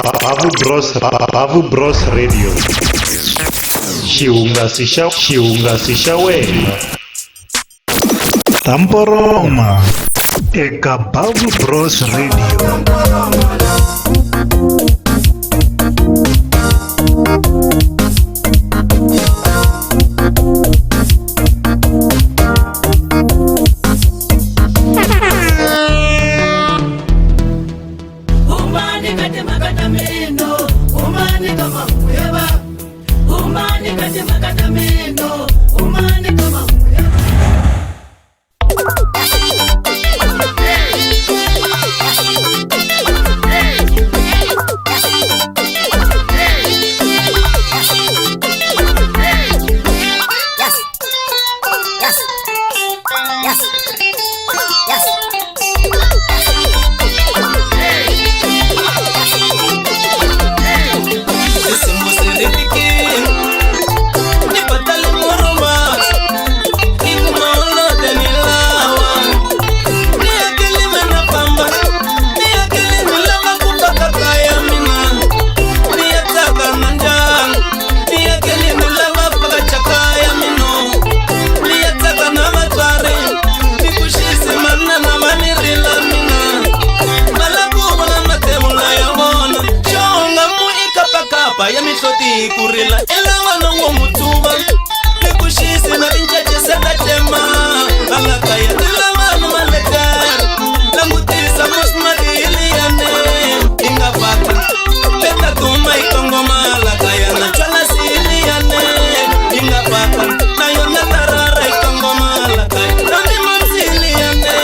Bavu Bros Radio. Xihungasi xa wena. Tamboroma eka Bavu Bros Radio. Kurila elawa no wo mutuba nikushisi na injaje sekatema alakaya elawa no malekar langutisa musmadi iliane ingapata peta tuma ikongoma alakaya na chala siliane ingapata na yona tarara ikongoma alakaya nani mansiliane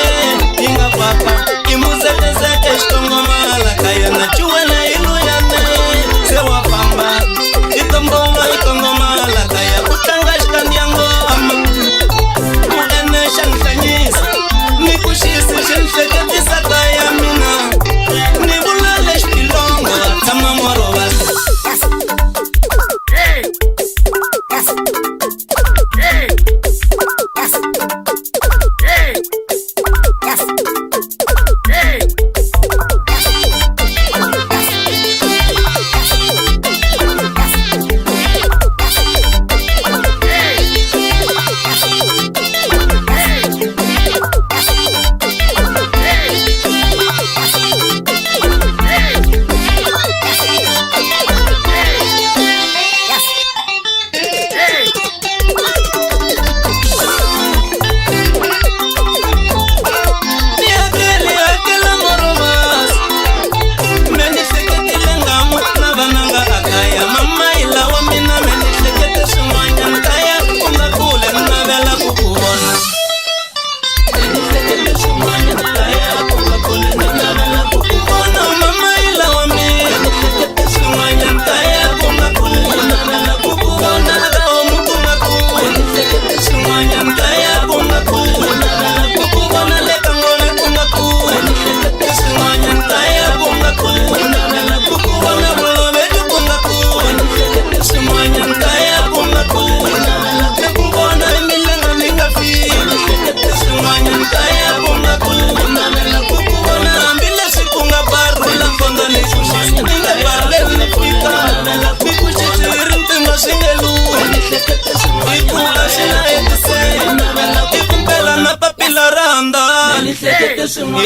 ingapata imuzete zete ikongoma alakaya na chuena iluyane sewa pamba ikongoma lakaya kutangashka ndiango muene shankanyisa nikushisi shenfeketisa kaya mina nibulale shpilongo tama morobas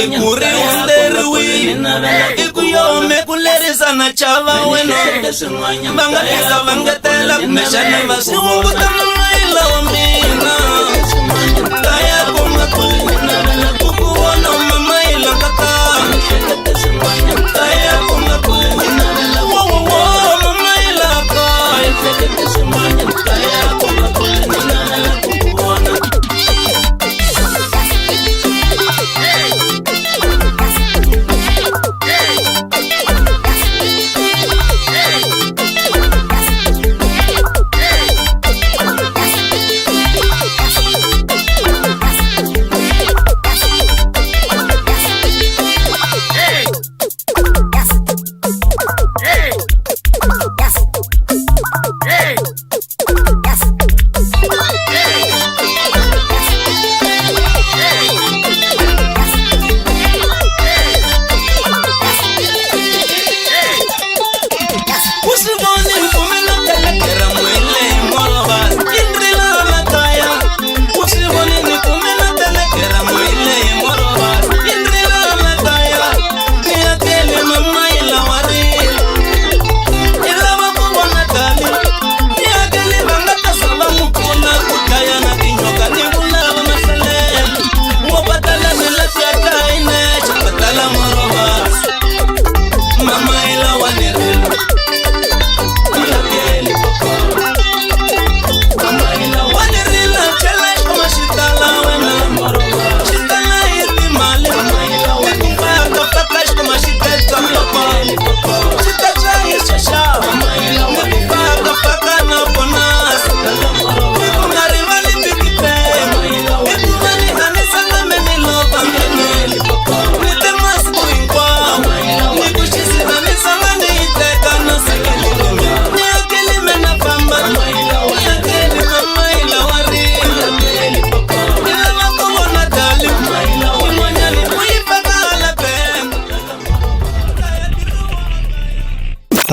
ikuri underwi ikuyome kulerizana chava weno bangapisa bangatela kumeshana vasiunguta mamaila wamina kaya kunga kukuona mamaila kaka kaya kunga mamaila kaya kunga kukuona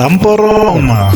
Tamporoma.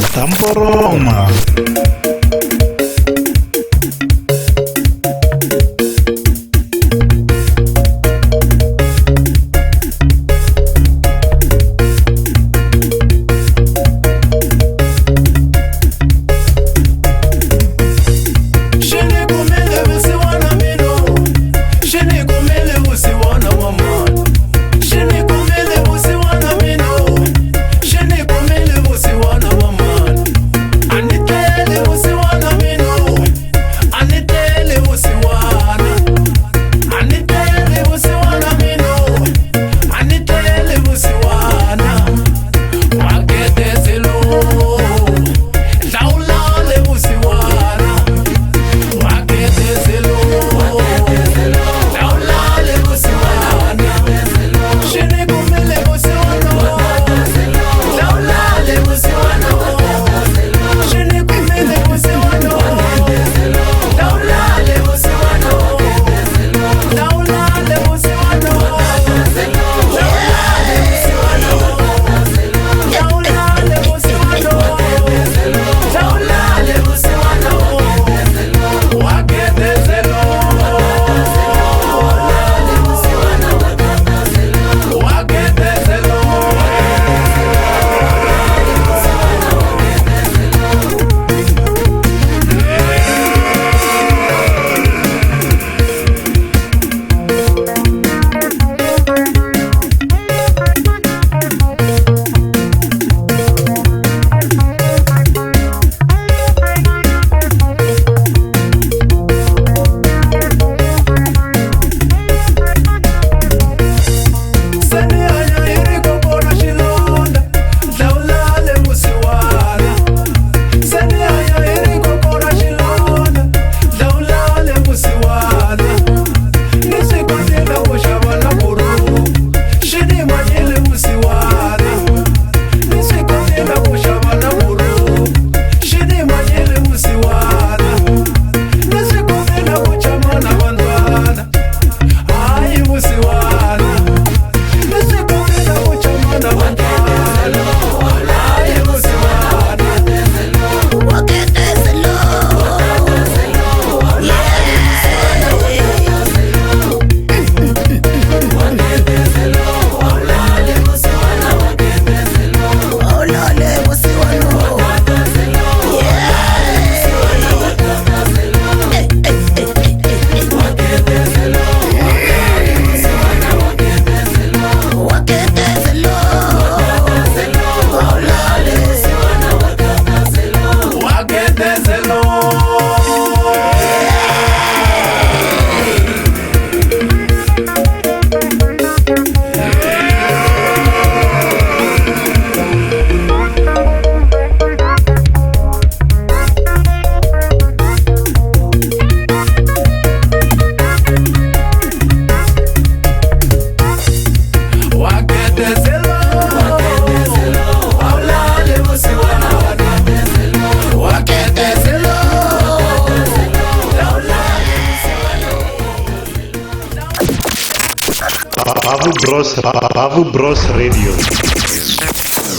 Bavu Bros Radio.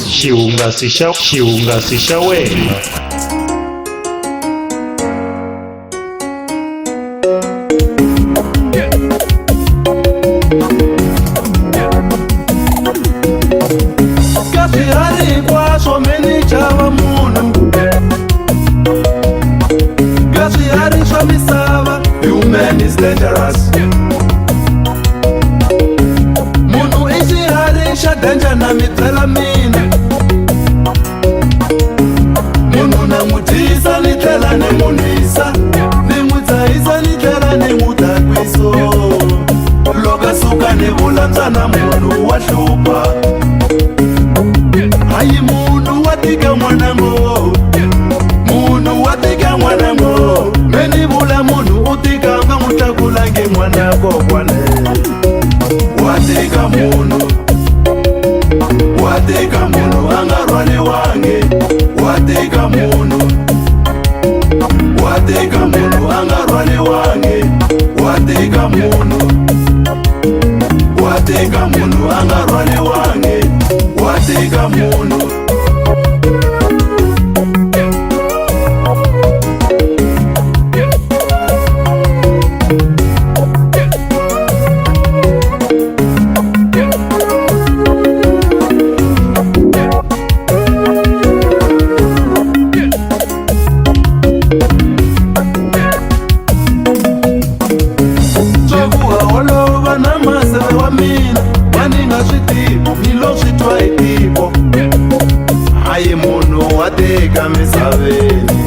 Xihungasi xa wena. Human is dangerous. Munhu I xiharhi xa danger na mi byela mina. Munhu na n'wi dyisa ni tlhela ni n'wi nwisa, ni n'wi dzahisa ni tlhela ni n'wi dakwiso. Loko suka ni vula ntsana munhu wa hlupha, hayi munhu wa tika n'wanango, munhu wa tika n'wanango. Meni vula munhu u tika nga n'wi tlakulangi n'wana kokwane. Wateka munhu a nga rwaliwangi. Wateka munhu a nga rwaliwangi. Wateka munhu a nga rwaliwangi. Wateka munhu la misaveni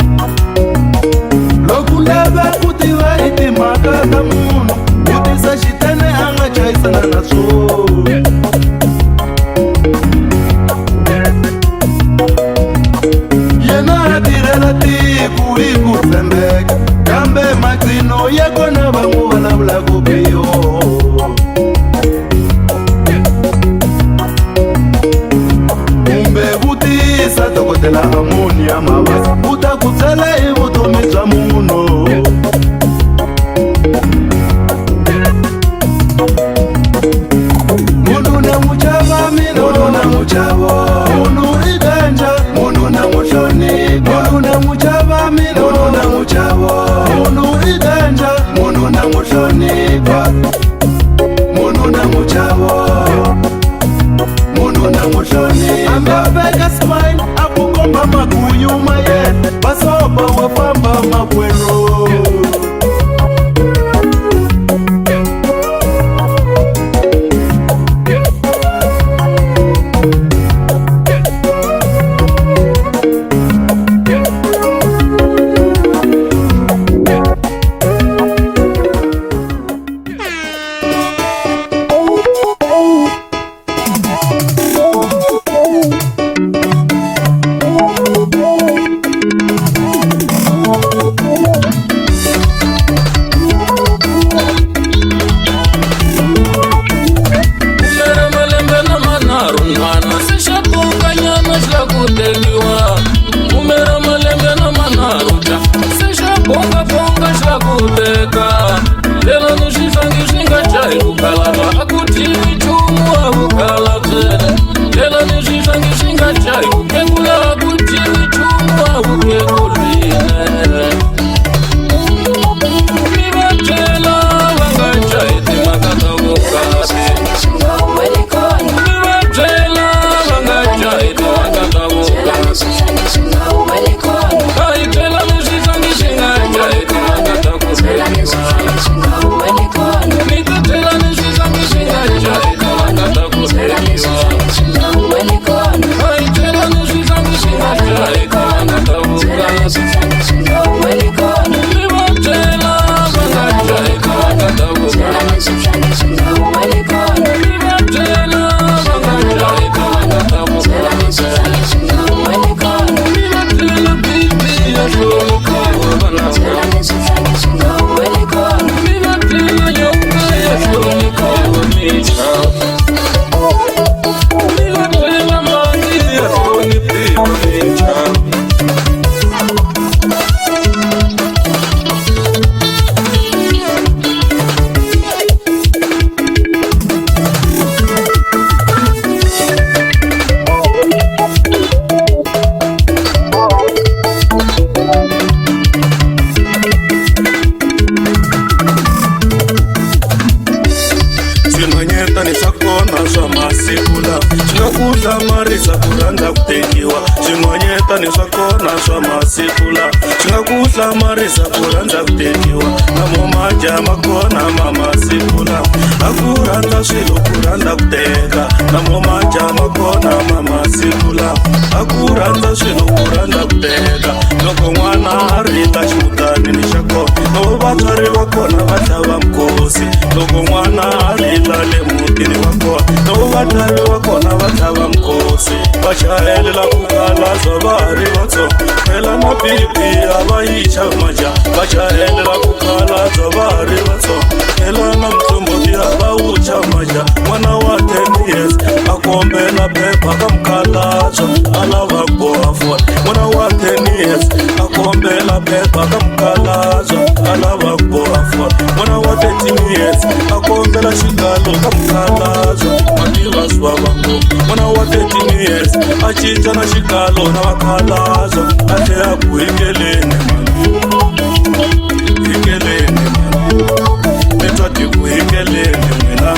loku lava ku tiva hi timhaka ta munhu vutisa xitene a nga chayisana na swona yena a tirhela tiko hi ku tshembeka kambe maqhino ya kona va n'wi vulavulaka biyo kumbe vutisa dokodela Amoni ya Mabasa u ta ku byela hi vutomi bya munhu munhu na muchava mina munhu na muchava munhu i ganja munhu na muhlonipha munhu na muchava mina munhu na muchava munhu i ganja munhu na muhlonipha munhu na muchava munhu na muhlonipha ambaveka smile akukomba magunyu ma yena vasoba wa famba makwenu marisa kurandza kutekiwa namomaja makona mamasikula akurandza swilo kurandza kuteka namomaja makona mamasikula akurandza swilo kurandza kuteka loko n'wana arita ximutanini xa kona no vatswari va kona va tlhava mkosi loko n'wana arita le mutini wa kona no vatswari va kona va tlhava mkosi va chayelela ku kalazwa va ri vatsongo phela na bibi a va yicha maja va chayelela ku kalazwa va ri vatsongo phela na mtlomboti a va wucha maja n'wana wa 10 years a kombela phepha ka mkalazwa a lava boha fona n'wana wa 10 years a kombela phepha ka mkalazwa a lava boha fona n'wana wa 13 years a kombela xikalo ka mkalazwa mativa swa vango n'wana wa 13 years a cinca na xikalo na vakhalazwa a tlhela ku hikeleni hikeleni mitwati ku hikeleni mina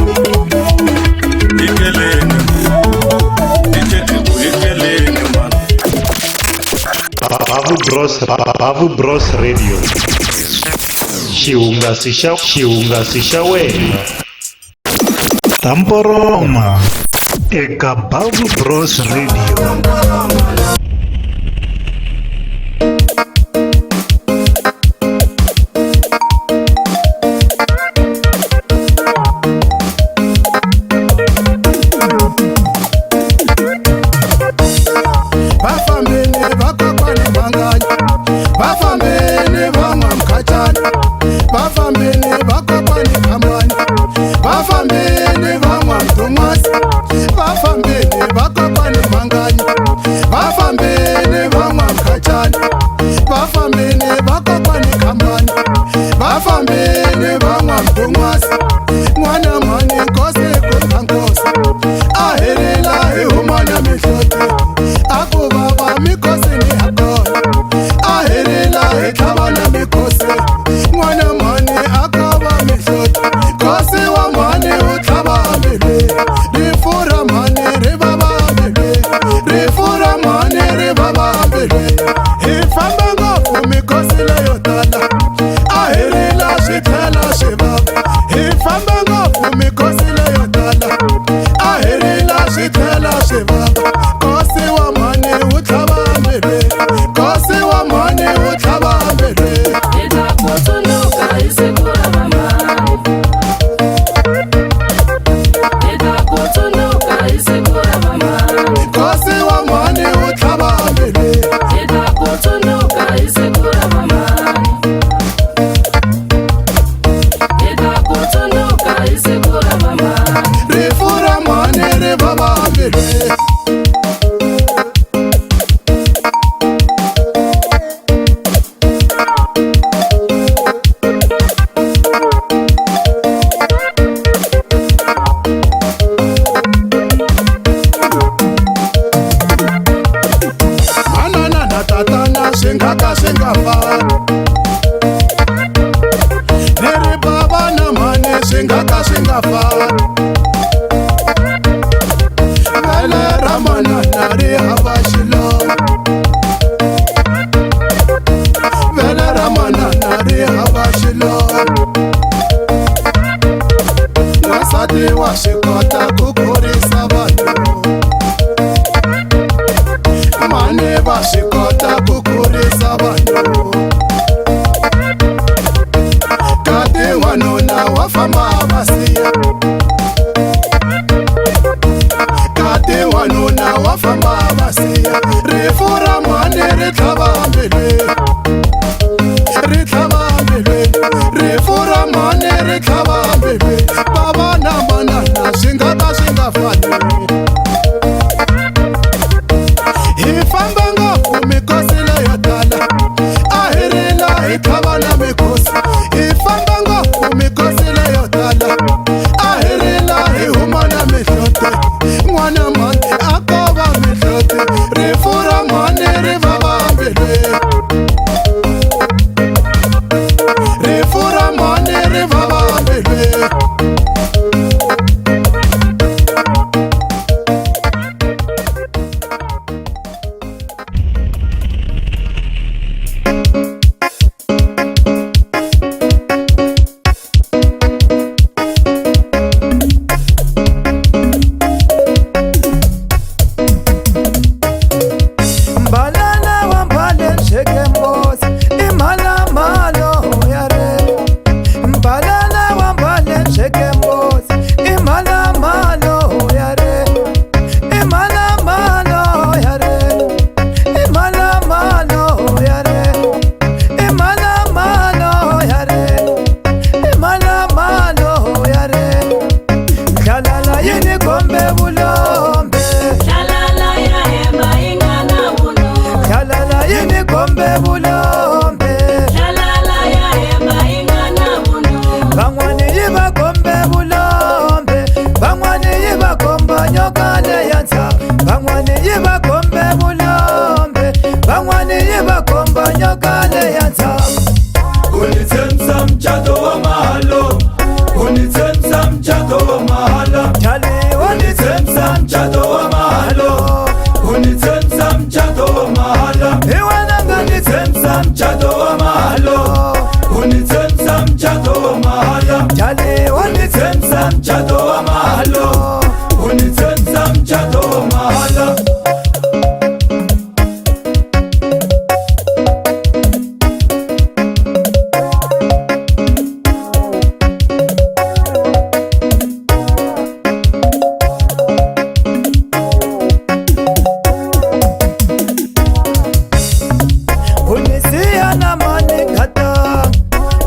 hikeleni iteti ku hikeleni man Bavu Bros Radio. Xihungasi xa wena. Tamporoma eka Bavu Bros Radio. mikosi wa mani utlhava mbele Eka kutsundzuka hi siku ra vamani Eka kutsundzuka hi siku ra vamani rifu ra mani ri vava mbele Singaka singafa Neri baba na mane singaka singafa Vele ramana nari habashilo Vele ramana nari habashilo Wasati washikota kukurisa vanhu Mane vashikota kukurisa vanhu Kati wanuna wafamba vasiya Kati wanuna wafamba vasiya Rifu ra mane ritlhava mbele Ritlhava mbele Rifu ra mane ritlhava mbele Baba na manana singaka singafani Ifamba ngopfu mikosi leyo tala Ahirila hitlhava na mikosi Ifamba ngopfu mikosi leyo tala Ahirila hi huma na mihlote N'wana mani a kova mihlote Rifu ra mani ri vava mbele Rifu ra mani ri vava mbele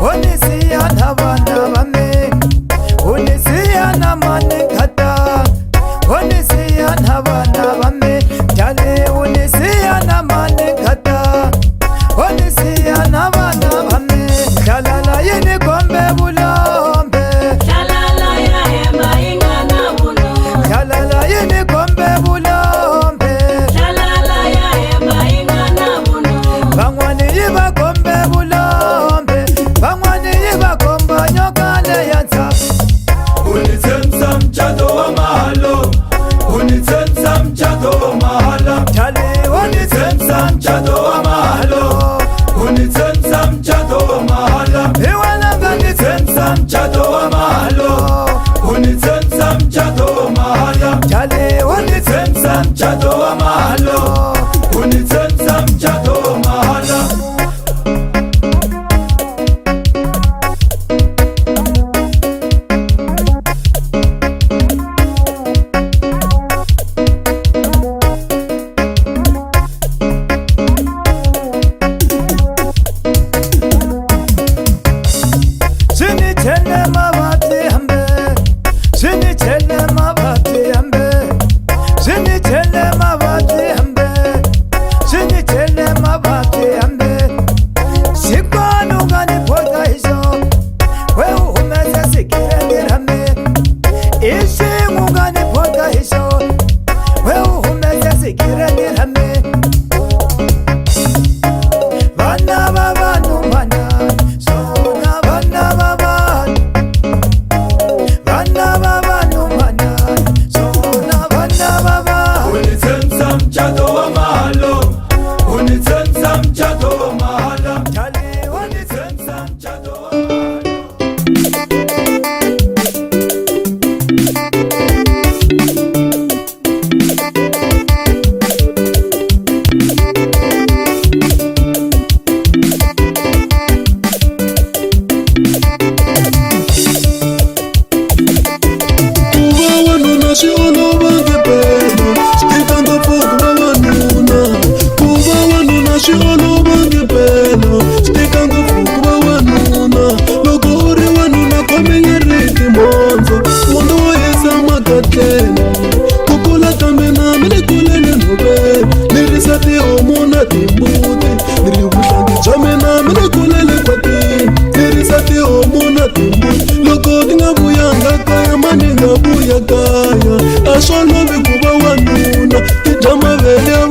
Unisiya na vana vame, unisiya na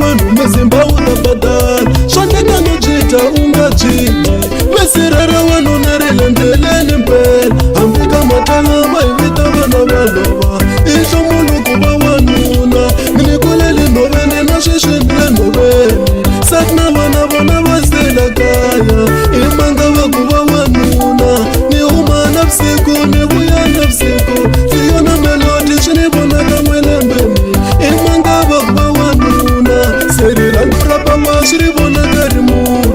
vanhu mezimba urabadala swandeka no byita u nga byiti mesira ra wanuna ri landzeleni mpela hambi ka matala ma hi vita vana va lova i nhlomulu ku va wanuna ni kuleli nhoveni na sweswi ni le nhoveni sat na vana vona va sela kaya i manga va ku va wanuna ni huma navusiku ni vuya navusiku siyona melodi swi ni vonaka n'welembeni i manga va ku va wanuna se rirangu ra pama swi ri vonaka ri munhu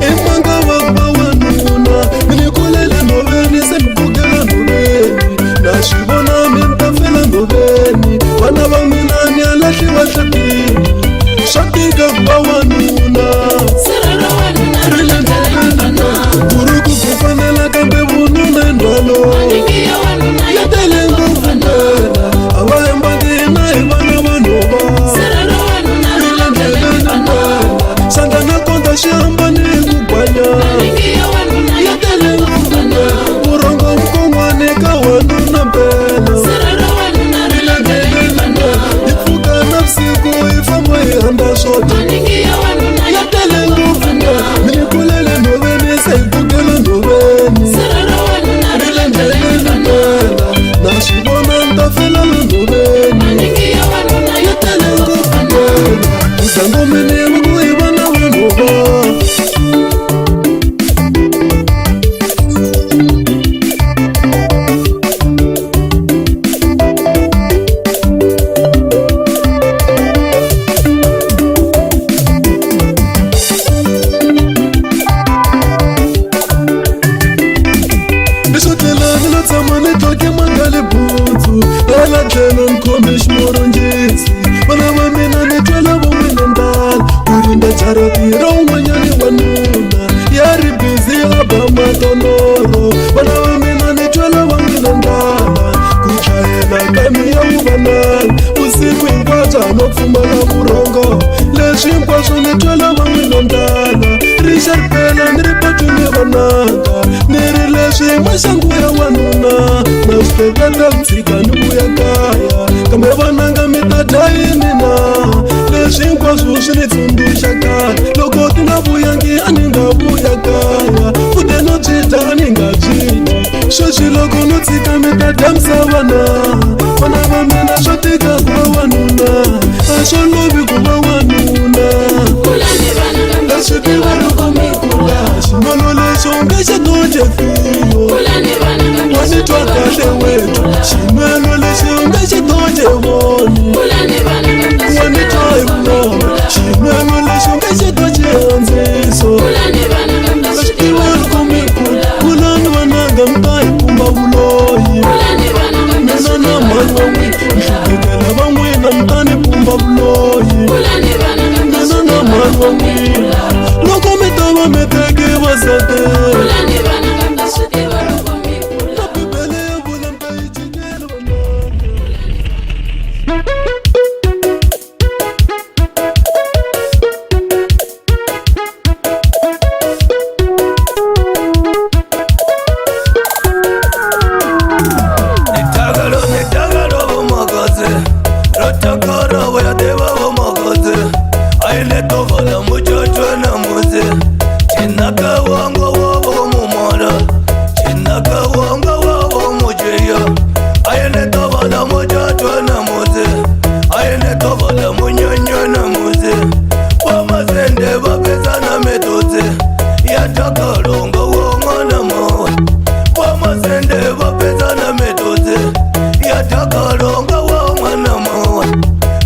i manga va ku va wanuna ni kulele nhoveni se ni pfukela nhoveni na swi vona mi ni ta fela nhoveni vana va mina ni ya lahliwa hlatini swa tika ku va wanuna kuri ku ku fanela kambe vununa i ndzhwalo ya tele ngopfu mpela a va hembangi na hi vana va nhova sandla na konta xi hambani hi ku gwanya ya tele ngopfu mpela vurhongo vukon'wani ka wanuna mpela hi pfuka navusiku hi famba hi hamba swota ya tele ngopfu mpela mi ni kulele nhoveni se hi pfukela nhoveni ri landzeleli mpela na swi vona ni ta fela la nhoveni ya tele ngopfu mpela uzangomini va ku hi vana va nhova jaratira un'wanyani wanuna ya ri bizi a ba matonoro vana va mina ni twela va n'wina ndlala ku chayela ka miya wu vanani vusiku hinkwabyo no pfumala vurhongo leswi hinkwaswo ni twela va n'wina ndlala ri xaripela ni ri patwini vananga ni ri leswi maxangu ya wanuna na swi tekela ku tshika ni vuya kaya kambe vananga mi ta dya yini na leswi hinkwaswo swi ni tsundzuxa kaya loko ti nga vuyangi a ni nga vuya kaya fude no byita a ni nga byiti sweswi loko no tshika mi ta dya misavana vana va mina swo tika ku va wanuna a swo lovi ku va wanuna leswi tiva loko mi kula xinolo lexo u nge xi doje fiyo wa ni twa kahle wetu xinolo lexi u nge xi doje voni wa ni twa hi vunoma xinolo lexi u nge xi doje handziso leswi tiva loko mi kula kulani vananga mi ta hi kumba vuloyi mina na mhani wa n'wina nhlutekela va n'wina mi ta ni pumba vuloyi mina na mhani wa n'wina loko mi ta va mi teke vasate na bibele ya vula mi ta yi cincela vananga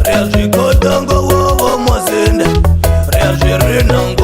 Ria zvikota ngo wo mo sende ria zvirina ngo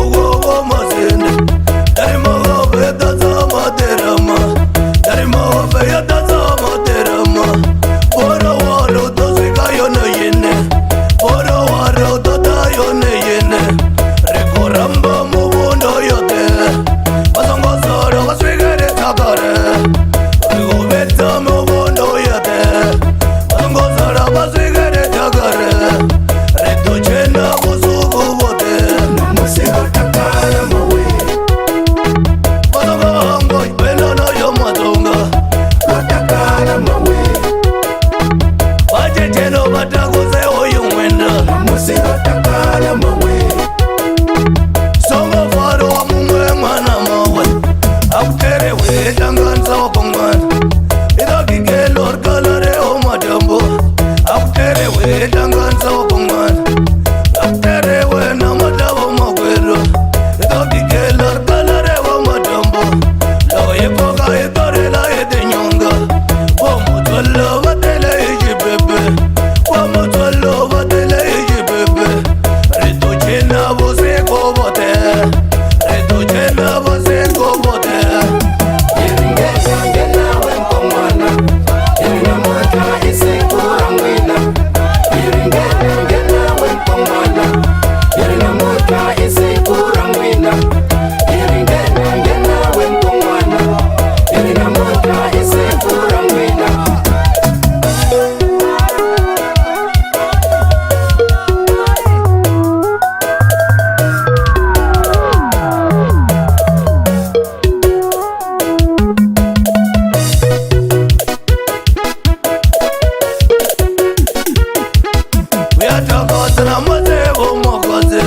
vo mokoze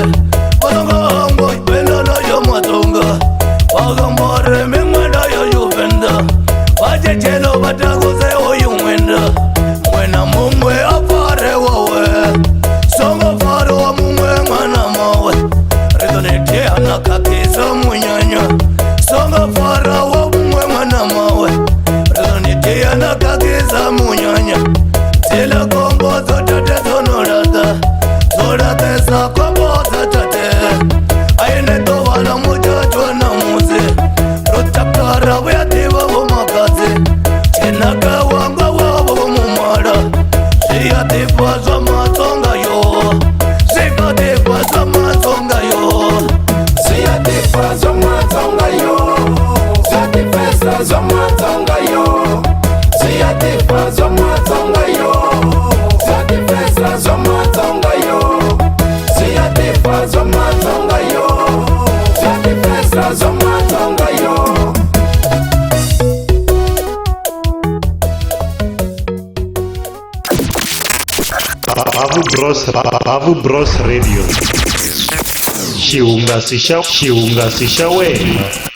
Otongo Benda na yo matonga Wagambore mingwenda ya yuvenda Wajetelo batagoze oyu mwenda Mwena mungwe apare wawe Songo faro wa mungwe mwana mawe Rizonete anakakisa munyanya Songo faro wa mungwe mwana mawe Rizonete anakakisa munyanya Zila kombo zotate zonorata Zorate sa kombo zotate Aine tovala muchacho na muze Rotakara weativa vomakaze Chenaka wanga wavo mumara Ziyatifa za matonga yo Ziyatifa za matonga yo Ziyatifa za matonga yo Ziyatifa za matonga yo Ziyatifa za matonga yo Ziyatifa za matonga yo Ziyatifa za matonga yo Ziyatifa za matonga yo Bavu Bros Radio. Xihungasi xa wena.